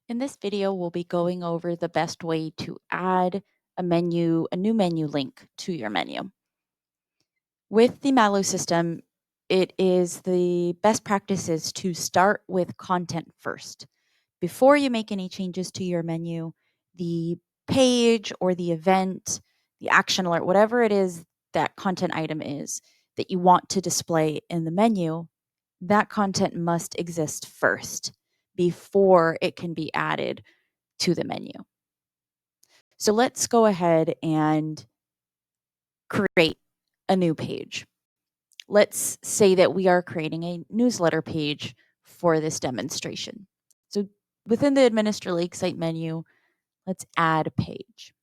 In this video, we'll be going over the best way to add a new menu link to your menu. With the Mallow system, it is the best practices to start with content first. Before you make any changes to your menu, the page or the event, the action alert, whatever it is that content item is that you want to display in the menu, that content must exist first before it can be added to the menu. So let's go ahead and create a new page. Let's say that we are creating a newsletter page for this demonstration. So within the Administer Lakesite menu, let's add a page.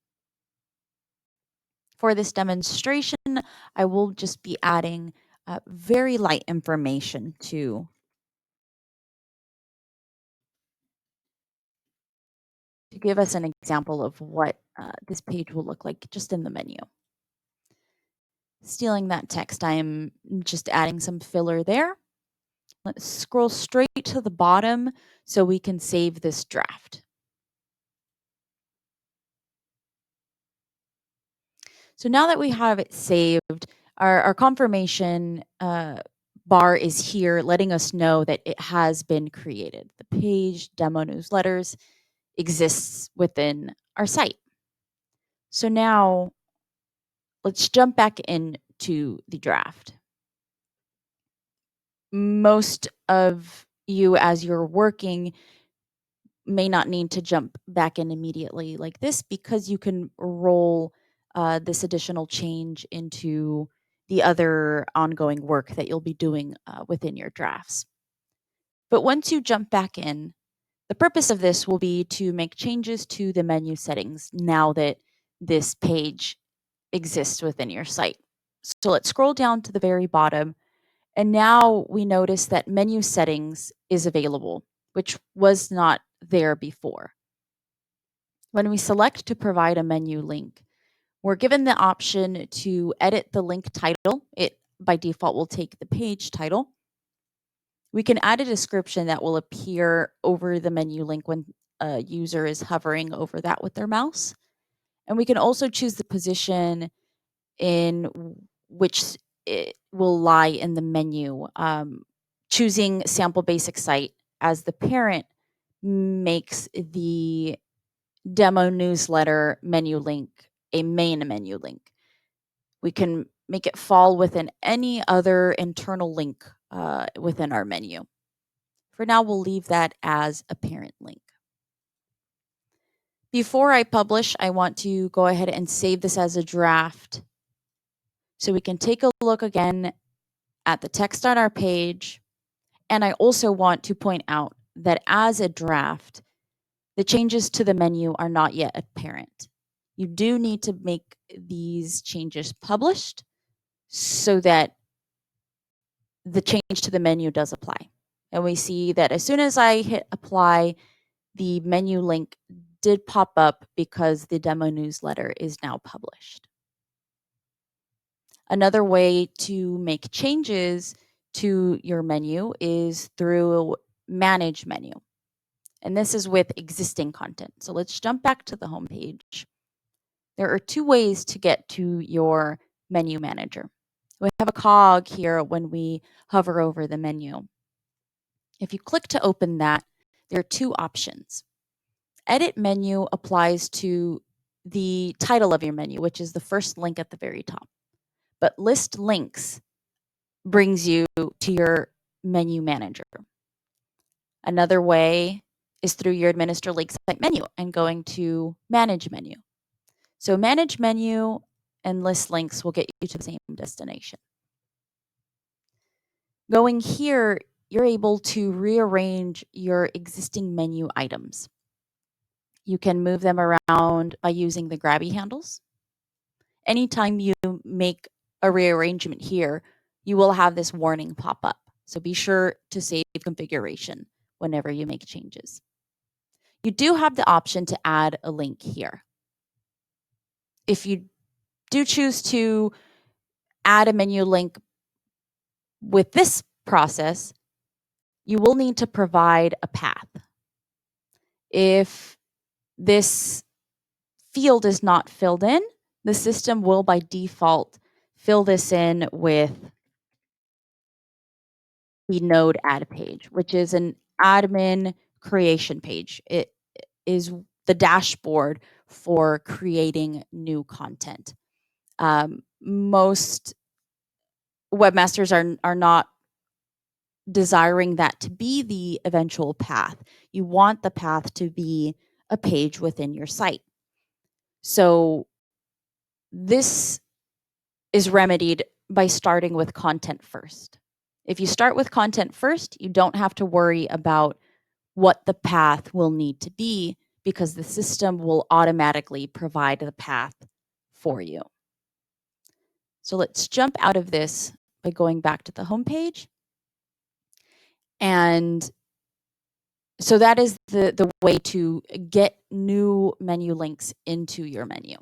For this demonstration, I will just be adding very light information to give us an example of what this page will look like just in the menu. Stealing that text, I'm just adding some filler there. Let's scroll straight to the bottom so we can save this draft. So now that we have it saved, our confirmation bar is here letting us know that it has been created. The page demo newsletters exists within our site. So now let's jump back into the draft. Most of you, as you're working, may not need to jump back in immediately like this because you can roll this additional change into the other ongoing work that you'll be doing within your drafts. But once you jump back in, the purpose of this will be to make changes to the menu settings now that this page exists within your site. So let's scroll down to the very bottom. And now we notice that menu settings is available, which was not there before. When we select to provide a menu link, we're given the option to edit the link title. It by default will take the page title. We can add a description that will appear over the menu link when a user is hovering over that with their mouse. And we can also choose the position in which it will lie in the menu. Choosing Sample Basic Site as the parent makes the demo newsletter menu link a main menu link. We can make it fall within any other internal link within our menu. For now, we'll leave that as a parent link. Before I publish, I want to go ahead and save this as a draft so we can take a look again at the text on our page. And I also want to point out that as a draft, the changes to the menu are not yet apparent. You do need to make these changes published so that the change to the menu does apply. And we see that as soon as I hit apply, the menu link did pop up because the demo newsletter is now published. Another way to make changes to your menu is through Manage Menu. And this is with existing content. So let's jump back to the home page. There are two ways to get to your menu manager. We have a cog here when we hover over the menu. If you click to open that, there are two options. Edit menu applies to the title of your menu, which is the first link at the very top. But list links brings you to your menu manager. Another way is through your Administer Lakesite menu and going to Manage Menu. So Manage Menu and List Links will get you to the same destination. Going here, you're able to rearrange your existing menu items. You can move them around by using the grabby handles. Anytime you make a rearrangement here, you will have this warning pop up. So be sure to save configuration whenever you make changes. You do have the option to add a link here. If you do choose to add a menu link with this process, you will need to provide a path. If this field is not filled in, the system will by default fill this in with the node add page, which is an admin creation page. It is the dashboard for creating new content. Most webmasters are not desiring that to be the eventual path. You want the path to be a page within your site. So this is remedied by starting with content first. If you start with content first, you don't have to worry about what the path will need to be because the system will automatically provide the path for you. So let's jump out of this by going back to the home page. And so that is the way to get new menu links into your menu.